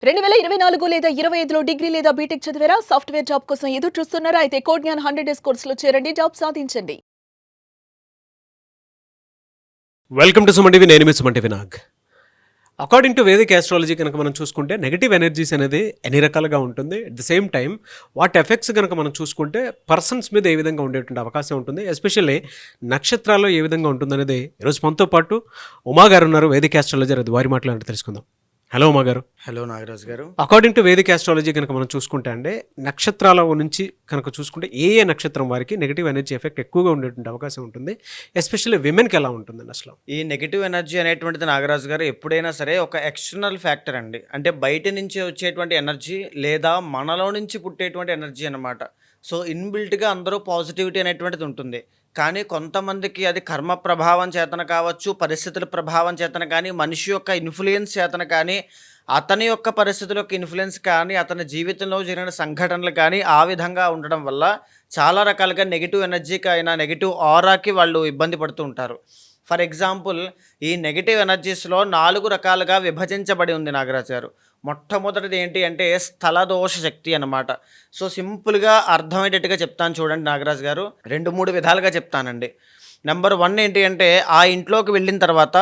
2024 లేదా 25లో డిగ్రీ లేదా బీటెక్ చదివారా? సాఫ్ట్‌వేర్ జాబ్ కోసం ఎదురు చూస్తున్నారా? అయితే కోడ్ జ్ఞాన్ 100 డేస్ కోర్సులో చేరండి. జాబ్ సాధించండి. Welcome to Suman TV. నేను మీ Suman TV Nag. According to Vedic astrology కనుక మనం చూసుకుంటే నెగిటివ్ ఎనర్జీస్ అనేది ఎన్ని రకాలుగా ఉంటుంది. అట్ ద సేమ్ టైం వాటి ఎఫెక్ట్స్ కనుక మనం చూసుకుంటే పర్సన్స్ మీద ఏ విధంగా ఉండేటువంటి అవకాశం ఉంటుంది, ఎస్పెషల్లీ నక్షత్రాల్లో ఏ విధంగా ఉంటుందనేది ఈరోజు మనతో పాటు ఉమా గారు ఉన్నారు, వేదిక్ ఆస్ట్రాలజర్. అది వారి మాటలు తెలుసుకుందాం. హలో ఉమా గారు. హలో నాగరాజ్ గారు. అకార్డింగ్ టు వేదిక్ ఆస్ట్రాలజీ కనుక మనం చూసుకుంటే అంటే నక్షత్రాల నుంచి కనుక చూసుకుంటే ఏ నక్షత్రం వారికి నెగిటివ్ ఎనర్జీ ఎఫెక్ట్ ఎక్కువగా ఉండేటువంటి అవకాశం ఉంటుంది, ఎస్పెషల్లీ విమెన్కి ఎలా ఉంటుందండి అసలు? ఈ నెగిటివ్ ఎనర్జీ అనేటువంటిది నాగరాజు గారు ఎప్పుడైనా సరే ఒక ఎక్స్టర్నల్ ఫ్యాక్టర్ అండి. అంటే బయట నుంచి వచ్చేటువంటి ఎనర్జీ లేదా మనలో నుంచి పుట్టేటువంటి ఎనర్జీ అనమాట. సో ఇన్బిల్ట్గా అందరూ పాజిటివిటీ అనేటువంటిది ఉంటుంది. కానీ కొంతమందికి అది కర్మ ప్రభావం చేతన కావచ్చు, పరిస్థితుల ప్రభావం చేతన కానీ, మనిషి యొక్క ఇన్ఫ్లుయెన్స్ చేతన కానీ, అతని యొక్క పరిస్థితుల యొక్క ఇన్ఫ్లుయెన్స్ కానీ, అతని జీవితంలో జరిగిన సంఘటనలు కానీ ఆ విధంగా ఉండడం వల్ల చాలా రకాలుగా నెగిటివ్ ఎనర్జీకి అయినా నెగిటివ్ ఆరాకి వాళ్ళు ఇబ్బంది పడుతూ ఉంటారు. ఫర్ ఎగ్జాంపుల్, ఈ నెగిటివ్ ఎనర్జీస్లో 4 రకాలుగా విభజించబడి ఉంది నాగరాజు గారు. మొట్టమొదటిది ఏంటి అంటే స్థలదోష శక్తి అన్నమాట. సో సింపుల్గా అర్థమయ్యేటట్టుగా చెప్తాను చూడండి నాగరాజు గారు. 2-3 విధాలుగా చెప్తానండి. నెంబర్ 1 ఏంటి అంటే, ఆ ఇంట్లోకి వెళ్ళిన తర్వాత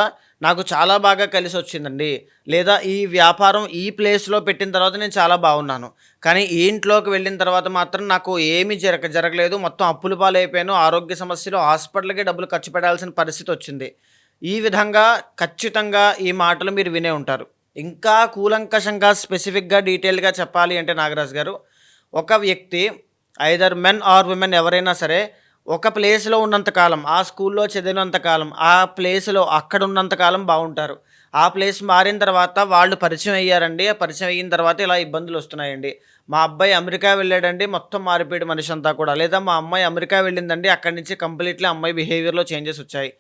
నాకు చాలా బాగా కలిసి వచ్చిందండి, లేదా ఈ వ్యాపారం ఈ ప్లేస్లో పెట్టిన తర్వాత నేను చాలా బాగున్నాను, కానీ ఈ ఇంట్లోకి వెళ్ళిన తర్వాత మాత్రం నాకు ఏమీ జరగలేదు, మొత్తం అప్పుల పాలైపోయాను, ఆరోగ్య సమస్యలు, హాస్పిటల్కి డబ్బులు ఖర్చు పెట్టాల్సిన పరిస్థితి వచ్చింది. ఈ విధంగా ఖచ్చితంగా ఈ మాటలు మీరు వినే ఉంటారు. ఇంకా కూలంకషంగా స్పెసిఫిక్గా డీటెయిల్గా చెప్పాలి అంటే నాగరాజు గారు, ఒక వ్యక్తి ఐదర్ మెన్ ఆర్ విమెన్ ఎవరైనా సరే ఒక ప్లేస్లో ఉన్నంతకాలం, ఆ స్కూల్లో చదివినంతకాలం, ఆ ప్లేస్లో అక్కడ ఉన్నంతకాలం బాగుంటారు. ఆ ప్లేస్ మారిన తర్వాత వాళ్ళు పరిచయం అయ్యారండి. ఆ పరిచయం అయిన తర్వాత ఇలా ఇబ్బందులు వస్తున్నాయండి. మా అబ్బాయి అమెరికా వెళ్ళాడండి, మొత్తం మారిపోయాడు మనిషి అంతా కూడా. లేదా మా అమ్మాయి అమెరికా వెళ్ళిందండి, అక్కడి నుంచి కంప్లీట్లీ అమ్మాయి బిహేవియర్లో చేంజెస్ వచ్చాయి.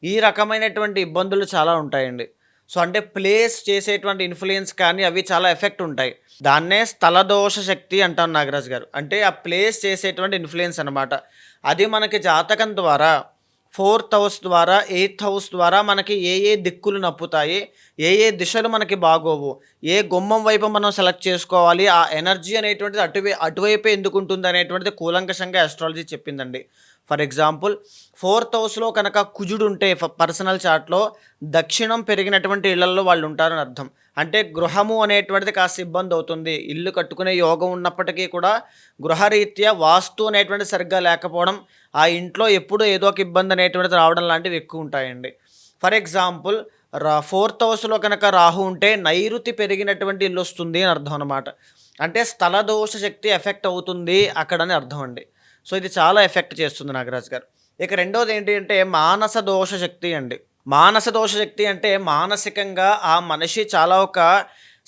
ఈ రకమైనటువంటి ఇబ్బందులు చాలా ఉంటాయండి. సో అంటే ప్లేస్ చేసేటువంటి ఇన్ఫ్లుయెన్స్ కానీ అవి చాలా ఎఫెక్ట్ ఉంటాయి. దాన్నే స్థలదోష శక్తి అంటాం నాగరాజు గారు. అంటే ఆ ప్లేస్ చేసేటువంటి ఇన్ఫ్లుయెన్స్ అనమాట. అది మనకి జాతకం ద్వారా 4th హౌస్ ద్వారా 8th హౌస్ ద్వారా మనకి ఏ దిక్కులు నప్పుతాయి, ఏ దిశలు మనకి బాగోవు, ఏ గుమ్మం వైపు మనం సెలెక్ట్ చేసుకోవాలి, ఆ ఎనర్జీ అనేటువంటిది అటువైపే ఎందుకు ఉంటుంది అనేటువంటిది కూలంకషంగా ఆస్ట్రాలజీ చెప్పిందండి. ఫర్ ఎగ్జాంపుల్, 4th హౌస్లో కనుక కుజుడు ఉంటే పర్సనల్ చార్ట్లో దక్షిణం పెరిగినటువంటి ఇళ్లలో వాళ్ళు ఉంటారని అర్థం. అంటే గృహము అనేటువంటిది కాస్త ఇబ్బంది అవుతుంది. ఇల్లు కట్టుకునే యోగం ఉన్నప్పటికీ కూడా గృహరీత్యా వాస్తు అనేటువంటి సరిగ్గా లేకపోవడం, ఆ ఇంట్లో ఎప్పుడు ఏదో ఒక ఇబ్బంది అనేటువంటిది రావడం లాంటివి ఎక్కువ ఉంటాయండి. ఫర్ ఎగ్జాంపుల్, 4th హౌస్లో కనుక రాహు ఉంటే నైరుతి పెరిగినటువంటి ఇల్లు వస్తుంది అని అర్థం అనమాట. అంటే స్థలదోష శక్తి ఎఫెక్ట్ అవుతుంది అక్కడని అర్థం అండి. సో ఇది చాలా ఎఫెక్ట్ చేస్తుంది నాగరాజు గారు. ఇక రెండోది ఏంటి అంటే మానస దోష శక్తి అండి. మానస దోష శక్తి అంటే మానసికంగా ఆ మనిషి చాలా ఒక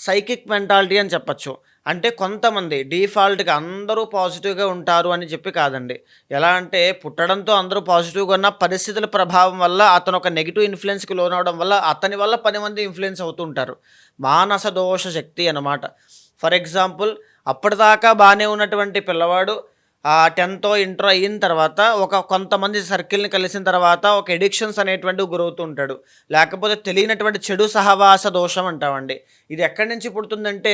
సైకిక్ మెంటాలిటీ అని చెప్పచ్చు. అంటే కొంతమంది డిఫాల్ట్గా అందరూ పాజిటివ్గా ఉంటారు అని చెప్పి కాదండి. ఎలా అంటే పుట్టడంతో అందరూ పాజిటివ్గా ఉన్న పరిస్థితుల ప్రభావం వల్ల అతను ఒక నెగిటివ్ ఇన్ఫ్లుయెన్స్కి లోనవడం వల్ల అతని వల్ల 10 మంది ఇన్ఫ్లుయెన్స్ అవుతూ ఉంటారు. మానస దోష శక్తి అన్నమాట. ఫర్ ఎగ్జాంపుల్, అప్పటిదాకా బాగానే ఉన్నటువంటి పిల్లవాడు 10th ఇంటర్ అయిన తర్వాత కొంతమంది సర్కిల్ని కలిసిన తర్వాత ఒక ఎడిక్షన్స్ అనేటువంటివి గురవుతూ ఉంటాడు. లేకపోతే తెలియనటువంటి చెడు సహవాస దోషం అంటామండి. ఇది ఎక్కడి నుంచి పుడుతుందంటే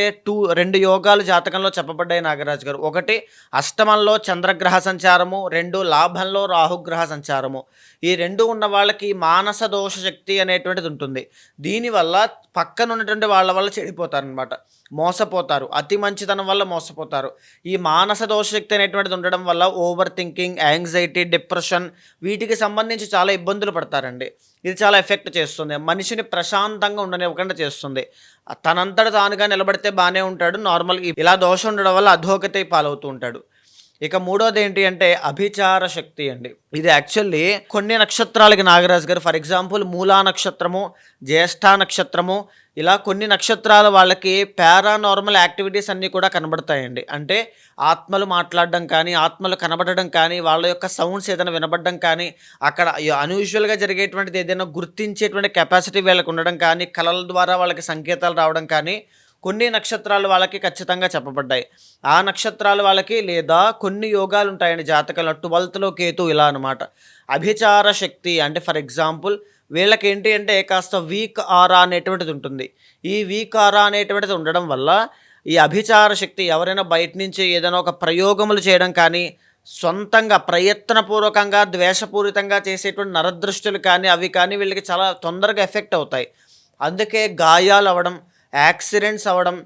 2 యోగాలు జాతకంలో చెప్పబడ్డాయి నాగరాజు గారు. ఒకటి అష్టమంలో చంద్రగ్రహ సంచారము, 2 లాభంలో రాహుగ్రహ సంచారము. ఈ 2 ఉన్న వాళ్ళకి మానస దోష శక్తి అనేటువంటిది ఉంటుంది. దీనివల్ల పక్కన ఉన్నటువంటి వాళ్ళ వల్ల చెడిపోతారనమాట, మోసపోతారు, అతి మంచితనం వల్ల మోసపోతారు. ఈ మానస దోష శక్తి అనేటువంటిది ఉండడం వల్ల ఓవర్ థింకింగ్, యాంగ్జైటీ, డిప్రెషన్ వీటికి సంబంధించి చాలా ఇబ్బందులు పడతారండి. ఇది చాలా ఎఫెక్ట్ చేస్తుంది, మనిషిని ప్రశాంతంగా ఉండనివ్వకుండా చేస్తుంది. తనంతట తానుగా నిలబడితే బాగానే ఉంటాడు, నార్మల్గా ఇలా దోషం ఉండడం వల్ల అధోగతి పాలవుతూ ఉంటాడు. ఇక మూడోది ఏంటి అంటే అభిచార శక్తి అండి. ఇది యాక్చువల్లీ కొన్ని నక్షత్రాలకి నాగరాజు గారు, ఫర్ ఎగ్జాంపుల్ మూలా నక్షత్రము, జ్యేష్ఠ నక్షత్రము, ఇలా కొన్ని నక్షత్రాల వాళ్ళకి పారానార్మల్ యాక్టివిటీస్ అన్నీ కూడా కనబడతాయండి. అంటే ఆత్మలు మాట్లాడడం కానీ, ఆత్మలు కనబడడం కానీ, వాళ్ళ యొక్క సౌండ్స్ ఏదైనా వినబడడం కానీ, అక్కడ అన్యూజువల్గా జరిగేటువంటిది ఏదైనా గుర్తించేటువంటి కెపాసిటీ వీళ్ళకి ఉండడం కానీ, కళల ద్వారా వాళ్ళకి సంకేతాలు రావడం కానీ కొన్ని నక్షత్రాలు వాళ్ళకి ఖచ్చితంగా చెప్పబడ్డాయి. ఆ నక్షత్రాలు వాళ్ళకి లేదా కొన్ని యోగాలు ఉంటాయండి జాతకంలో. 12th కేతు ఇలా అనమాట. అభిచార శక్తి అంటే ఫర్ ఎగ్జాంపుల్ వీళ్ళకి ఏంటి అంటే కాస్త వీక్ ఆరా అనేటువంటిది ఉంటుంది. ఈ వీక్ ఆరా అనేటువంటిది ఉండడం వల్ల ఈ అభిచార శక్తి ఎవరైనా బయట నుంచి ఏదైనా ఒక ప్రయోగములు చేయడం కానీ, సొంతంగా ప్రయత్నపూర్వకంగా ద్వేషపూరితంగా చేసేటువంటి నరదృష్టులు కానీ అవి కానీ వీళ్ళకి చాలా తొందరగా ఎఫెక్ట్ అవుతాయి. అందుకే గాయాలు అవ్వడం, యాక్సిడెంట్స్ అవ్వడం,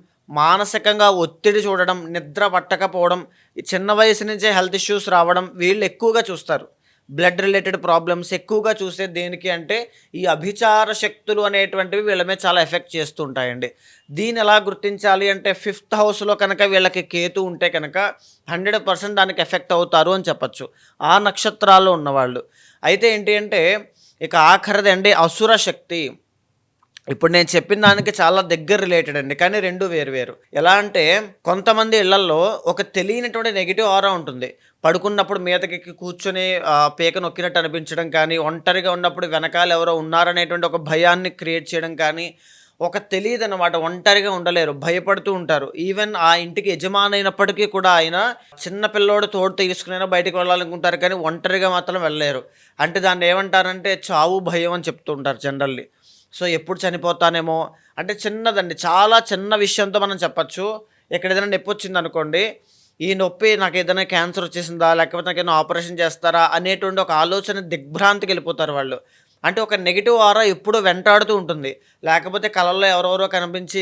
మానసికంగా ఒత్తిడి చూడడం, నిద్ర పట్టకపోవడం, ఈ చిన్న వయసు నుంచే హెల్త్ ఇష్యూస్ రావడం వీళ్ళు ఎక్కువగా చూస్తారు. బ్లడ్ రిలేటెడ్ ప్రాబ్లమ్స్ ఎక్కువగా చూసేది దేనికి అంటే ఈ అభిచార శక్తులు అనేటువంటివి వీళ్ళ మీద చాలా ఎఫెక్ట్ చేస్తూ ఉంటాయండి. దీన్ని ఎలా గుర్తించాలి అంటే 5th హౌస్లో కనుక వీళ్ళకి కేతు ఉంటే కనుక 100% దానికి ఎఫెక్ట్ అవుతారు అని చెప్పచ్చు, ఆ నక్షత్రాల్లో ఉన్నవాళ్ళు. అయితే ఏంటి అంటే ఇక ఆఖరిది అండి అసుర శక్తి. ఇప్పుడు నేను చెప్పిన దానికి చాలా దగ్గర రిలేటెడ్ అండి, కానీ రెండు వేరు. ఎలా అంటే కొంతమంది ఇళ్లల్లో ఒక తెలియనటువంటి నెగిటివ్ ఆరా ఉంటుంది. పడుకున్నప్పుడు మీదకెక్కి కూర్చొని పీక నొక్కినట్టు అనిపించడం కానీ, ఒంటరిగా ఉన్నప్పుడు వెనకాల ఎవరో ఉన్నారనేటువంటి ఒక భయాన్ని క్రియేట్ చేయడం కానీ, ఒక తెలియదు అనమాట, ఒంటరిగా ఉండలేరు, భయపడుతూ ఉంటారు. ఈవెన్ ఆ ఇంటికి యజమాని అయినప్పటికీ కూడా ఆయన చిన్న పిల్లోడు తోడు తీసుకునైనా బయటికి వెళ్ళాలనుకుంటారు, కానీ ఒంటరిగా మాత్రం వెళ్ళలేరు. అంటే దాన్ని ఏమంటారంటే చావు భయం అని చెప్తూ ఉంటారు జనరల్లీ. సో ఎప్పుడు చనిపోతానేమో అంటే చిన్నదండి, చాలా చిన్న విషయంతో మనం చెప్పచ్చు. ఇక్కడ ఏదైనా నొప్పి వచ్చింది అనుకోండి, ఈ నొప్పి నాకు ఏదైనా క్యాన్సర్ వచ్చేసిందా, లేకపోతే నాకు ఏదైనా ఆపరేషన్ చేస్తారా అనేటువంటి ఒక ఆలోచన దిగ్భ్రాంతికి వెళ్ళిపోతారు వాళ్ళు. అంటే ఒక నెగిటివ్ ఆరా ఎప్పుడూ వెంటాడుతూ ఉంటుంది. లేకపోతే కళల్లో ఎవరెవరో కనిపించి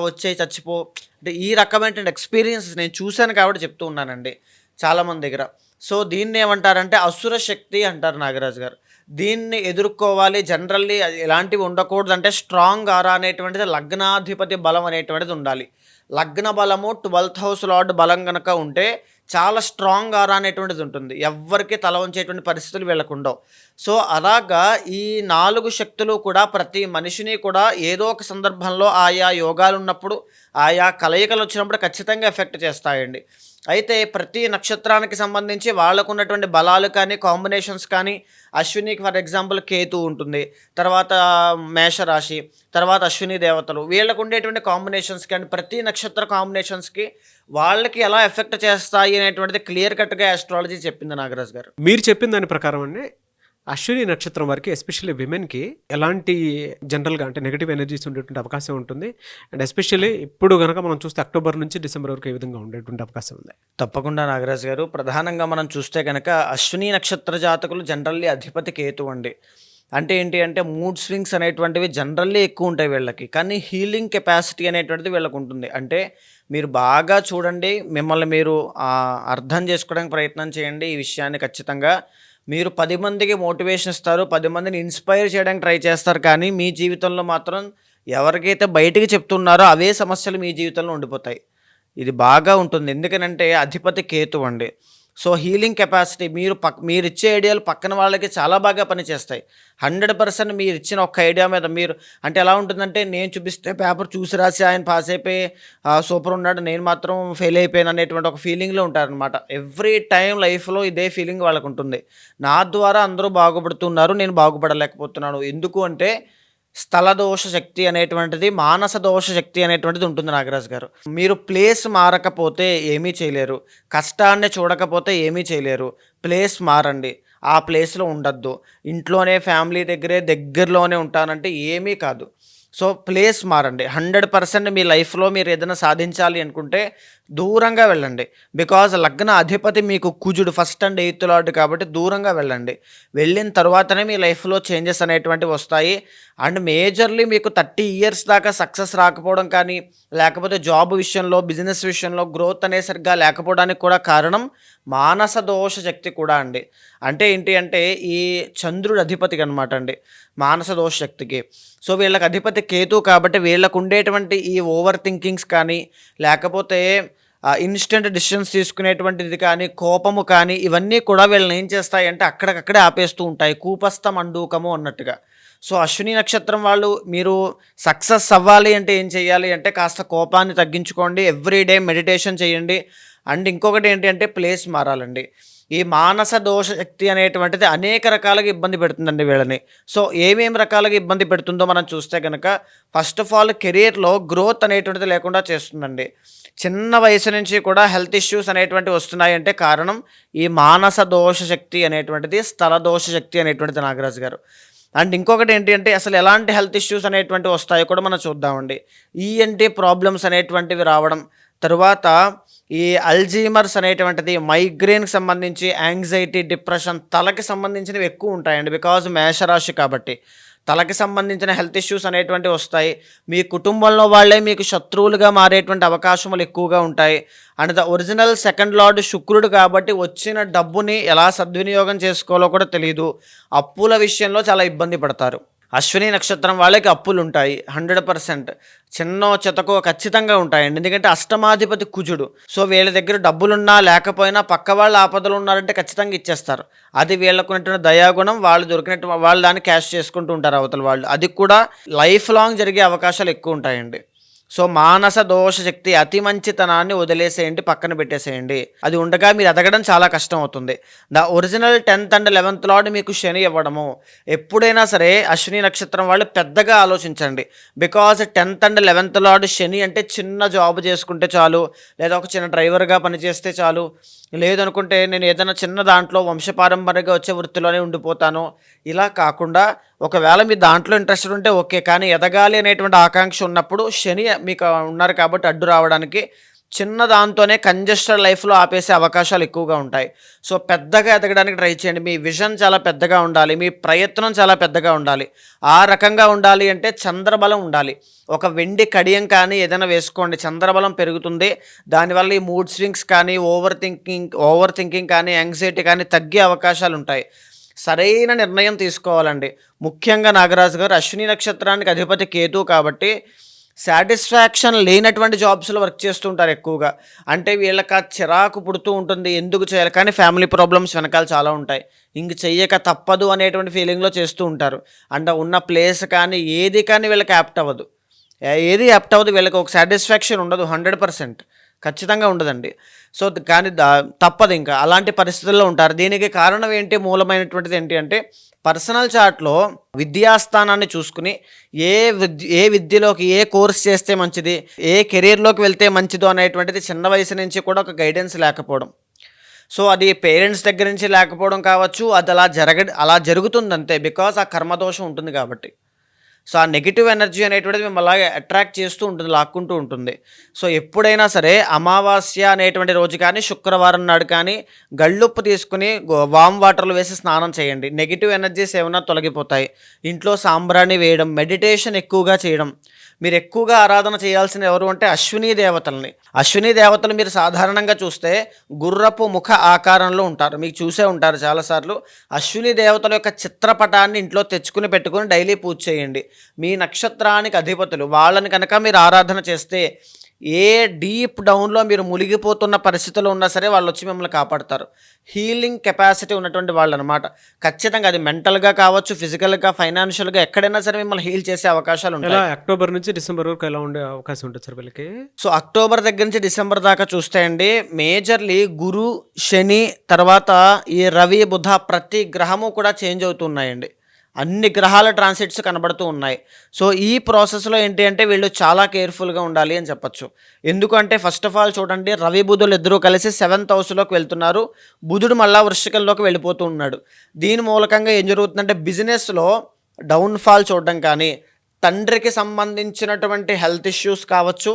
వచ్చే చచ్చిపో అంటే ఈ రకమైనటువంటి ఎక్స్పీరియన్సెస్ నేను చూశాను కాబట్టి చెప్తూ ఉన్నానండి చాలామంది దగ్గర. సో దీన్ని ఏమంటారంటే అసుర శక్తి అంటారు నాగరాజు గారు. దీన్ని ఎదుర్కోవాలి, జనరల్లీ ఎలాంటివి ఉండకూడదు అంటే స్ట్రాంగ్ ఆరా అనేటువంటిది లగ్నాధిపతి బలం అనేటువంటిది ఉండాలి. లగ్న బలము 12th హౌస్ లార్డ్ బలం కనుక ఉంటే చాలా స్ట్రాంగ్ ఆరా అనేటువంటిది ఉంటుంది. ఎవ్వరికి తల వంచేటువంటి పరిస్థితులు వీళ్ళకు ఉండవు. సో అలాగా ఈ 4 శక్తులు కూడా ప్రతి మనిషిని కూడా ఏదో ఒక సందర్భంలో ఆయా యోగాలు ఉన్నప్పుడు, ఆయా కలయికలు వచ్చినప్పుడు ఖచ్చితంగా ఎఫెక్ట్ చేస్తాయండి. అయితే ప్రతి నక్షత్రానికి సంబంధించి వాళ్ళకు ఉన్నటువంటి బలాలు కానీ, కాంబినేషన్స్ కానీ, అశ్వినికి ఫర్ ఎగ్జాంపుల్ కేతు ఉంటుంది, తర్వాత మేషరాశి, తర్వాత అశ్విని దేవతలు, వీళ్ళకు ఉండేటువంటి కాంబినేషన్స్ కానీ ప్రతి నక్షత్ర కాంబినేషన్స్కి వాళ్ళకి ఎలా ఎఫెక్ట్ చేస్తాయి అనేటువంటిది క్లియర్ కట్గా ఆస్ట్రాలజీ చెప్పింది నాగరాజ్ గారు. మీరు చెప్పిన దాని ప్రకారం అండి అశ్విని నక్షత్రం వారికి ఎస్పెషల్లీ విమెన్కి ఎలాంటి జనరల్గా అంటే నెగిటివ్ ఎనర్జీస్ ఉండేటువంటి అవకాశం ఉంటుంది, అండ్ ఎస్పెషల్లీ ఇప్పుడు కనుక మనం చూస్తే అక్టోబర్ నుంచి డిసెంబర్ వరకు ఏ విధంగా ఉండేటువంటి అవకాశం ఉంది? తప్పకుండా నాగరాజ్ గారు. ప్రధానంగా మనం చూస్తే కనుక అశ్విని నక్షత్ర జాతకులు జనరల్లీ అధిపతి కేతు అండి. అంటే ఏంటి అంటే మూడ్ స్వింగ్స్ అనేటువంటివి జనరల్లీ ఎక్కువ ఉంటాయి వీళ్ళకి, కానీ హీలింగ్ కెపాసిటీ అనేటువంటిది వీళ్ళకు ఉంటుంది. అంటే మీరు బాగా చూడండి, మిమ్మల్ని మీరు అర్థం చేసుకోవడానికి ప్రయత్నం చేయండి ఈ విషయాన్ని. ఖచ్చితంగా మీరు 10 మందికి మోటివేషన్ ఇస్తారు, 10 మందిని ఇన్స్పైర్ చేయడానికి ట్రై చేస్తారు, కానీ మీ జీవితంలో మాత్రం ఎవరికైతే బయటికి చెప్తున్నారో అవే సమస్యలు మీ జీవితంలో ఉండిపోతాయి. ఇది బాగా ఉంటుంది, ఎందుకనంటే అధిపతి కేతు అండి. సో హీలింగ్ కెపాసిటీ మీరు ఇచ్చే ఐడియాలు పక్కన వాళ్ళకి చాలా బాగా పనిచేస్తాయి. 100% మీరు ఇచ్చిన ఒక్క ఐడియా మీద మీరు అంటే ఎలా ఉంటుందంటే, నేను చూపిస్తే పేపర్ చూసి రాసి ఆయన పాస్ అయిపోయి సూపర్ ఉన్నాడు, నేను మాత్రం ఫెయిల్ అయిపోయాను అనేటువంటి ఒక ఫీలింగ్లో ఉంటారనమాట. ఎవ్రీ టైం లైఫ్లో ఇదే ఫీలింగ్ వాళ్ళకు ఉంటుంది. నా ద్వారా అందరూ బాగుపడుతున్నారు, నేను బాగుపడలేకపోతున్నాను. ఎందుకు అంటే స్థల దోష శక్తి అనేటువంటిది, మానస దోష శక్తి అనేటువంటిది ఉంటుంది నాగరాజు గారు. మీరు ప్లేస్ మారకపోతే ఏమీ చేయలేరు, కష్టాన్ని చూడకపోతే ఏమీ చేయలేరు. ప్లేస్ మారండి, ఆ ప్లేస్లో ఉండద్దు. ఇంట్లోనే ఫ్యామిలీ దగ్గరలోనే ఉంటానంటే ఏమీ కాదు. సో ప్లేస్ మారండి. 100% మీ లైఫ్లో మీరు ఏదైనా సాధించాలి అనుకుంటే దూరంగా వెళ్ళండి. బికాజ్ లగ్న అధిపతి మీకు కుజుడు, 1st and 8th లార్డ్ కాబట్టి దూరంగా వెళ్ళండి. వెళ్ళిన తర్వాతనే మీ లైఫ్లో చేంజెస్ అనేటువంటివి వస్తాయి. అండ్ మేజర్లీ మీకు 30 years దాకా సక్సెస్ రాకపోవడం కానీ, లేకపోతే జాబ్ విషయంలో, బిజినెస్ విషయంలో గ్రోత్ అనేది సరిగ్గా లేకపోవడానికి కూడా కారణం మానస దోష శక్తి కూడా అండి. అంటే ఏంటి అంటే ఈ చంద్రుడు అధిపతికి అనమాట అండి మానస దోష శక్తికి. సో వీళ్ళకి అధిపతి కేతు కాబట్టి వీళ్ళకు ఉండేటువంటి ఈ ఓవర్ థింకింగ్స్ కానీ, లేకపోతే ఇన్స్టెంట్ డిసిషన్స్ తీసుకునేటువంటిది కానీ, కోపము కానీ, ఇవన్నీ కూడా వీళ్ళని ఏం చేస్తాయంటే అక్కడికక్కడే ఆపేస్తూ ఉంటాయి. కూపస్థ మండూకము అన్నట్టుగా. సో అశ్విని నక్షత్రం వాళ్ళు మీరు సక్సెస్ అవ్వాలి అంటే ఏం చేయాలి అంటే కాస్త కోపాన్ని తగ్గించుకోండి, ఎవ్రీడే మెడిటేషన్ చేయండి. అండ్ ఇంకొకటి ఏంటి అంటే ప్లేస్ మారాలండి. ఈ మానస దోష శక్తి అనేటువంటిది అనేక రకాలుగా ఇబ్బంది పెడుతుందండి వీళ్ళని. సో ఏమేమి రకాలుగా ఇబ్బంది పెడుతుందో మనం చూస్తే కనుక ఫస్ట్ ఆఫ్ ఆల్ కెరీర్లో గ్రోత్ అనేటువంటిది లేకుండా చేస్తుందండి. చిన్న వయసు నుంచి కూడా హెల్త్ ఇష్యూస్ అనేటువంటివి వస్తున్నాయంటే కారణం ఈ మానస దోష శక్తి అనేటువంటిది, స్థల దోష శక్తి అనేటువంటిది నాగరాజు గారు. అండ్ ఇంకొకటి ఏంటి అంటే అసలు ఎలాంటి హెల్త్ ఇష్యూస్ అనేటువంటివి వస్తాయో కూడా మనం చూద్దామండి. ఈఎన్టీ ప్రాబ్లమ్స్ అనేటువంటివి రావడం, తరువాత ఈ అల్జీమర్స్ అనేటువంటిది, మైగ్రేన్కి సంబంధించి, యాంగ్జైటీ, డిప్రెషన్, తలకి సంబంధించినవి ఎక్కువ ఉంటాయండి. బికాజ్ మేషరాశి కాబట్టి తలకి సంబంధించిన హెల్త్ ఇష్యూస్ అనేటువంటివి వస్తాయి. మీ కుటుంబంలో వాళ్ళే మీకు శత్రువులుగా మారేటువంటి అవకాశములు ఎక్కువగా ఉంటాయి. And the original second lord శుక్రుడు కాబట్టి వచ్చిన డబ్బుని ఎలా సద్వినియోగం చేసుకోవాలో కూడా తెలియదు. అప్పుల విషయంలో చాలా ఇబ్బంది పడతారు. అశ్విని నక్షత్రం వాళ్ళకి అప్పులు ఉంటాయి 100%. చిన్నో చితకో ఖచ్చితంగా ఉంటాయండి. ఎందుకంటే అష్టమాధిపతి కుజుడు. సో వీళ్ళ దగ్గర డబ్బులున్నా లేకపోయినా పక్క వాళ్ళ ఆపదలు ఉన్నారంటే ఖచ్చితంగా ఇచ్చేస్తారు. అది వీళ్ళకున్నటువంటి దయాగుణం, వాళ్ళు దొరికినట్టు వాళ్ళు దాన్ని క్యాష్ చేసుకుంటూ ఉంటారు అవతల వాళ్ళు. అది కూడా లైఫ్ లాంగ్ జరిగే అవకాశాలు ఎక్కువ ఉంటాయండి. సో మానస దోష శక్తి, అతి మంచితనాన్ని వదిలేసేయండి, పక్కన పెట్టేసేయండి. అది ఉండగా మీరు ఎదగడం చాలా కష్టం అవుతుంది. The original 10th and 11th lord మీకు శని ఇవ్వడము. ఎప్పుడైనా సరే అశ్విని నక్షత్రం వాళ్ళు పెద్దగా ఆలోచించండి. Because 10th and 11th lord శని అంటే చిన్న జాబ్ చేసుకుంటే చాలు, లేదా ఒక చిన్న డ్రైవర్గా పనిచేస్తే చాలు, లేదనుకుంటే నేను ఏదైనా చిన్న దాంట్లో వంశపారంపర్యంగా వచ్చే వృత్తిలోనే ఉండిపోతాను, ఇలా కాకుండా ఒకవేళ మీరు దాంట్లో ఇంట్రెస్టెడ్ ఉంటే ఓకే, కానీ ఎదగాలి అనేటువంటి ఆకాంక్ష ఉన్నప్పుడు శని మీకు ఉన్నారు కాబట్టి అడ్డు రావడానికి చిన్న దాంతోనే కంజెస్టెడ్ లైఫ్లో ఆపేసే అవకాశాలు ఎక్కువగా ఉంటాయి. సో పెద్దగా ఎదగడానికి ట్రై చేయండి. మీ విజన్ చాలా పెద్దగా ఉండాలి, మీ ప్రయత్నం చాలా పెద్దగా ఉండాలి. ఆ రకంగా ఉండాలి అంటే చంద్రబలం ఉండాలి. ఒక వెండి కడియం కానీ ఏదైనా వేసుకోండి, చంద్రబలం పెరుగుతుంది. దానివల్ల ఈ మూడ్ స్వింగ్స్ కానీ ఓవర్ థింకింగ్ కానీ యాంగ్జైటీ కానీ తగ్గే అవకాశాలు ఉంటాయి. సరైన నిర్ణయం తీసుకోవాలండి. ముఖ్యంగా నాగరాజు గారు అశ్విని నక్షత్రానికి అధిపతి కేతు కాబట్టి సాటిస్ఫాక్షన్ లేనటువంటి జాబ్స్లో వర్క్ చేస్తుంటారు ఎక్కువగా. అంటే వీళ్ళకి ఆ చిరాకు పుడుతూ ఉంటుంది, ఎందుకు చేయాలి, కానీ ఫ్యామిలీ ప్రాబ్లమ్స్ వెనకాల చాలా ఉంటాయి. ఇంక చెయ్యక తప్పదు అనేటువంటి ఫీలింగ్లో చేస్తూ ఉంటారు. అండ్ ఉన్న ప్లేస్ కానీ ఏది కానీ వీళ్ళకి యాప్ట్ అవ్వదు, వీళ్ళకి ఒక సాటిస్ఫాక్షన్ ఉండదు. 100% ఖచ్చితంగా ఉండదండి. సో కానీ తప్పదు, ఇంకా అలాంటి పరిస్థితుల్లో ఉంటారు. దీనికి కారణం ఏంటి, మూలమైనటువంటిది ఏంటి అంటే పర్సనల్ చార్ట్లో విద్యాస్థానాన్ని చూసుకుని ఏ విద్యలోకి ఏ కోర్స్ చేస్తే మంచిది, ఏ కెరీర్లోకి వెళ్తే మంచిదో అనేటువంటిది చిన్న వయసు నుంచి కూడా ఒక గైడెన్స్ లేకపోవడం. సో అది పేరెంట్స్ దగ్గర నుంచి లేకపోవడం కావచ్చు, అది అలా జరుగుతుంది అంతే. బికాస్ ఆ కర్మదోషం ఉంటుంది కాబట్టి. సో ఆ నెగిటివ్ ఎనర్జీ అనేటువంటిది మిమ్మల్ని అలాగే అట్రాక్ట్ చేస్తూ ఉంటుంది, లాక్కుంటూ ఉంటుంది. సో ఎప్పుడైనా సరే అమావాస్య అనేటువంటి రోజు కానీ శుక్రవారం నాడు కానీ గళ్ళుప్పు తీసుకుని వామ్ వాటర్లో వేసి స్నానం చేయండి. నెగిటివ్ ఎనర్జీస్ ఏమైనా తొలగిపోతాయి. ఇంట్లో సాంబ్రాణి వేయడం, మెడిటేషన్ ఎక్కువగా చేయడం. మీరు ఎక్కువగా ఆరాధన చేయాల్సిన ఎవరు అంటే అశ్విని దేవతల్ని. అశ్విని దేవతలు మీరు సాధారణంగా చూస్తే గుర్రపు ముఖ ఆకారంలో ఉంటారు, మీకు చూసే ఉంటారు చాలాసార్లు. అశ్విని దేవతల యొక్క చిత్రపటాన్ని ఇంట్లో తెచ్చుకుని పెట్టుకుని డైలీ పూజ చేయండి. మీ నక్షత్రానికి అధిపతులు వాళ్ళని కనుక మీరు ఆరాధన చేస్తే ఏ డీప్ డౌన్లో మీరు మునిగిపోతున్న పరిస్థితుల్లో ఉన్నా సరే వాళ్ళు వచ్చి మిమ్మల్ని కాపాడతారు. హీలింగ్ కెపాసిటీ ఉన్నటువంటి వాళ్ళు అనమాట. ఖచ్చితంగా అది మెంటల్గా కావచ్చు, ఫిజికల్గా, ఫైనాన్షియల్గా ఎక్కడైనా సరే మిమ్మల్ని హీల్ చేసే అవకాశాలు ఉంటాయి. అక్టోబర్ నుంచి డిసెంబర్ వరకు ఎలా ఉండే అవకాశం ఉంటుంది సార్ వీళ్ళకి? సో అక్టోబర్ దగ్గర నుంచి డిసెంబర్ దాకా చూస్తే అండి, మేజర్లీ గురు, శని, తర్వాత ఈ రవి, బుధ, ప్రతి గ్రహము కూడా చేంజ్ అవుతున్నాయండి. అన్ని గ్రహాల ట్రాన్సిట్స్ కనబడుతూ ఉన్నాయి. సో ఈ ప్రాసెస్లో ఏంటి అంటే వీళ్ళు చాలా కేర్ఫుల్గా ఉండాలి అని చెప్పచ్చు. ఎందుకంటే ఫస్ట్ ఆఫ్ ఆల్ చూడండి, రవి బుధులు ఇద్దరూ కలిసి 7th హౌస్లోకి వెళ్తున్నారు. బుధుడు మళ్ళా వృశ్చికంలోకి వెళ్ళిపోతూ ఉన్నాడు. దీని మూలకంగా ఏం జరుగుతుందంటే బిజినెస్లో డౌన్ఫాల్ చూడడం కానీ, తండ్రికి సంబంధించినటువంటి హెల్త్ ఇష్యూస్ కావచ్చు,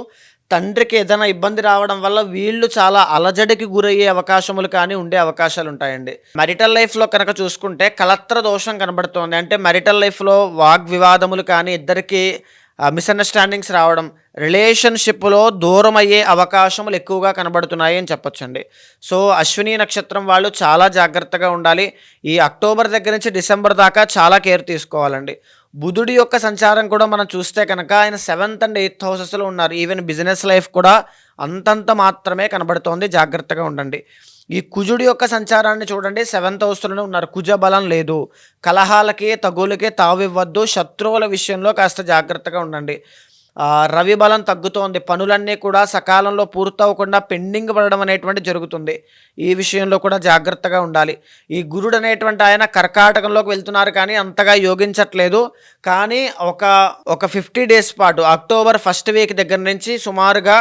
తండ్రికి ఏదైనా ఇబ్బంది రావడం వల్ల వీళ్ళు చాలా అలజడికి గురయ్యే అవకాశములు కానీ ఉండే అవకాశాలు ఉంటాయండి. మెరిటల్ లైఫ్లో కనుక చూసుకుంటే కలత్ర దోషం కనబడుతోంది. అంటే మెరిటల్ లైఫ్లో వాగ్వివాదములు కానీ, ఇద్దరికి మిస్అండర్స్టాండింగ్స్ రావడం, రిలేషన్షిప్లో దూరం అయ్యే అవకాశములు ఎక్కువగా కనబడుతున్నాయి అని చెప్పొచ్చండి. సో అశ్విని నక్షత్రం వాళ్ళు చాలా జాగ్రత్తగా ఉండాలి. ఈ అక్టోబర్ దగ్గర నుంచి డిసెంబర్ దాకా చాలా కేర్ తీసుకోవాలండి. బుధుడి యొక్క సంచారం కూడా మనం చూస్తే కనుక ఆయన 7th and 8th హౌసెస్లో ఉన్నారు. ఈవెన్ బిజినెస్ లైఫ్ కూడా అంతంత మాత్రమే కనబడుతోంది, జాగ్రత్తగా ఉండండి. ఈ కుజుడి యొక్క సంచారాన్ని చూడండి, 7th హౌస్లోనే ఉన్నారు. కుజ బలం లేదు. కలహాలకి, తగులకి తావివ్వద్దు. శత్రువుల విషయంలో కాస్త జాగ్రత్తగా ఉండండి. రవి బలం తగ్గుతోంది. పనులన్నీ కూడా సకాలంలో పూర్తవకుండా పెండింగ్ పడడం అనేటువంటి జరుగుతుంది. ఈ విషయంలో కూడా జాగ్రత్తగా ఉండాలి. ఈ గురుడు అనేటువంటి ఆయన కర్కాటకంలోకి వెళ్తున్నారు కానీ అంతగా యోగించట్లేదు. కానీ ఒక 50 days పాటు అక్టోబర్ 1st వీక్ దగ్గర నుంచి సుమారుగా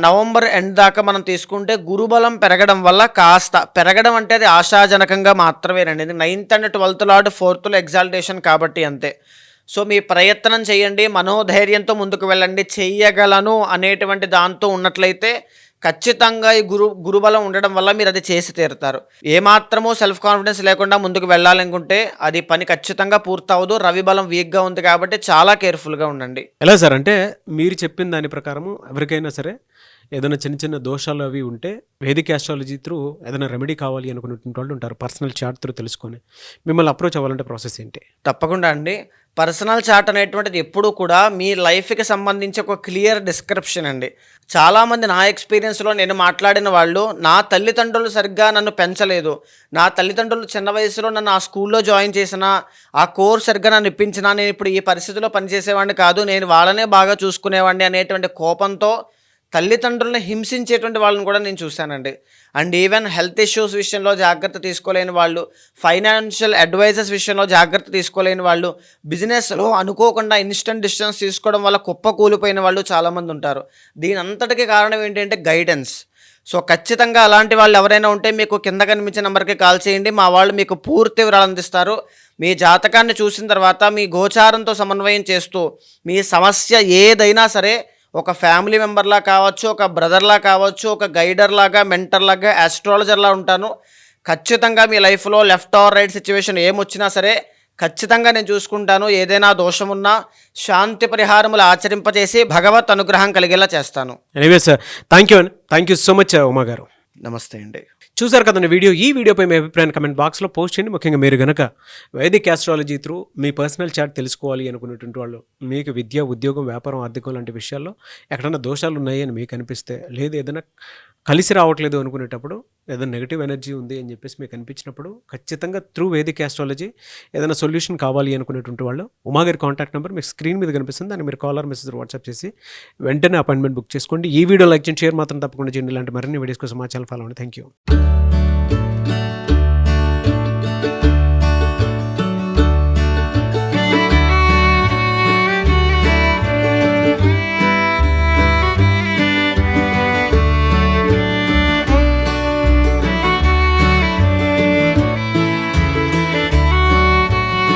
నవంబర్ ఎండ్ దాకా మనం తీసుకుంటే గురుబలం పెరగడం వల్ల కాస్త పెరగడం అంటే అది ఆశాజనకంగా మాత్రమేనండి. ఇది 9th and 12th lord 4th exaltation కాబట్టి అంతే. సో మీ ప్రయత్నం చేయండి, మనోధైర్యంతో ముందుకు వెళ్ళండి. చెయ్యగలను అనేటువంటి దాంతో ఉన్నట్లయితే ఖచ్చితంగా ఈ గురుబలం ఉండడం వల్ల మీరు అది చేసి తీరుతారు. ఏమాత్రమూ సెల్ఫ్ కాన్ఫిడెన్స్ లేకుండా ముందుకు వెళ్ళాలనుకుంటే అది పని ఖచ్చితంగా పూర్తవదు. రవి బలం వీక్గా ఉంది కాబట్టి చాలా కేర్ఫుల్గా ఉండండి. ఎలా సార్ అంటే మీరు చెప్పిన దాని ప్రకారము ఎవరికైనా సరే ఏదైనా చిన్న చిన్న దోషాలు అవి ఉంటే వేదిక ఆస్ట్రాలజీ త్రూ ఏదైనా రెమెడీ కావాలి అనుకున్నటువంటి వాళ్ళు ఉంటారు. పర్సనల్ చార్ట్ త్రూ తెలుసుకొని మిమ్మల్ని అప్రోచ్ అవ్వాలంటే ప్రాసెస్ ఏంటి? తప్పకుండా అండి. పర్సనల్ చార్ట్ అనేటువంటిది ఎప్పుడూ కూడా మీ లైఫ్కి సంబంధించి ఒక క్లియర్ డిస్క్రిప్షన్ అండి. చాలామంది నా ఎక్స్పీరియన్స్లో నేను మాట్లాడిన వాళ్ళు, నా తల్లిదండ్రులు సరిగ్గా నన్ను పెంచలేదు, నా తల్లిదండ్రులు చిన్న వయసులో నన్ను ఆ స్కూల్లో జాయిన్ చేసిన, ఆ కోర్స్ సరిగ్గా నన్ను ఇప్పించినా నేను ఇప్పుడు ఈ పరిస్థితిలో పనిచేసేవాడిని కాదు, నేను వాళ్ళనే బాగా చూసుకునేవాడిని అనేటువంటి కోపంతో తల్లిదండ్రులను హింసించేటువంటి వాళ్ళని కూడా నేను చూశానండి. అండ్ ఈవెన్ హెల్త్ ఇష్యూస్ విషయంలో జాగ్రత్త తీసుకోలేని వాళ్ళు, ఫైనాన్షియల్ అడ్వైజర్స్ విషయంలో జాగ్రత్త తీసుకోలేని వాళ్ళు, బిజినెస్లో అనుకోకుండా ఇన్స్టెంట్ డిసిషన్స్ తీసుకోవడం వల్ల కుప్పకూలిపోయిన వాళ్ళు చాలామంది ఉంటారు. దీని అంతటికీ కారణం ఏంటంటే గైడెన్స్. సో ఖచ్చితంగా అలాంటి వాళ్ళు ఎవరైనా ఉంటే మీకు కింద కనిపించే నెంబర్కి కాల్ చేయండి. మా వాళ్ళు మీకు పూర్తి వివరాలు అందిస్తారు. మీ జాతకాన్ని చూసిన తర్వాత మీ గోచారంతో సమన్వయం చేస్తూ మీ సమస్య ఏదైనా సరే ఒక ఫ్యామిలీ మెంబర్లా కావచ్చు, ఒక బ్రదర్లా కావచ్చు, ఒక గైడర్లాగా, మెంటర్లాగా, ఆస్ట్రాలజర్లా ఉంటాను. ఖచ్చితంగా మీ లైఫ్లో లెఫ్ట్ ఆర్ రైట్ సిచ్యువేషన్ ఏమొచ్చినా సరే ఖచ్చితంగా నేను చూసుకుంటాను. ఏదైనా దోషం ఉన్నా శాంతి పరిహారములు ఆచరింపజేసి భగవత్ అనుగ్రహం కలిగేలా చేస్తాను. Anyway sir, thank you so much Uma గారు. నమస్తే అండి. చూసారు కదండి వీడియో. ఈ వీడియోపై మీ అభిప్రాయాన్ని కమెంట్ బాక్స్లో పోస్ట్ చేయండి. ముఖ్యంగా మీరు కనుక వైదిక్ ఆస్ట్రాలజీ త్రూ మీ పర్సనల్ చార్ట్ తెలుసుకోవాలి అనుకునేటువంటి వాళ్ళు, మీకు విద్య, ఉద్యోగం, వ్యాపారం, ఆర్థికం లాంటి విషయాల్లో ఎక్కడైనా దోషాలు ఉన్నాయి అని మీకు అనిపిస్తే, లేదు ఏదైనా కలిసి రావట్లేదు అనుకునేటప్పుడు, ఏదైనా నెగిటివ్ ఎనర్జీ ఉంది అని చెప్పేసి మీకు అనిపించినప్పుడు ఖచ్చితంగా త్రూ వేదిక్ ఆస్ట్రాలజీ ఏదైనా సొల్యూషన్ కావాలి అనుకునేటువంటి వాళ్ళు ఉమా గారి కాంటాక్ట్ నెంబర్ మీకు స్క్రీన్ మీద కనిపిస్తుంది. దాన్ని మీరు కాలర్ మెసేజ్ వాట్సాప్ చేసి వెంటనే అపాయింట్మెంట్ బుక్ చేసుకోండి. ఈ వీడియో లైక్ చేయండి, షేర్ మాత్రం తప్పకుండా చేయండి. ఇలాంటి మరిన్ని వీడియోస్ కోసం మా ఛానల్ ఫాలో అవ్వండి. Thank you.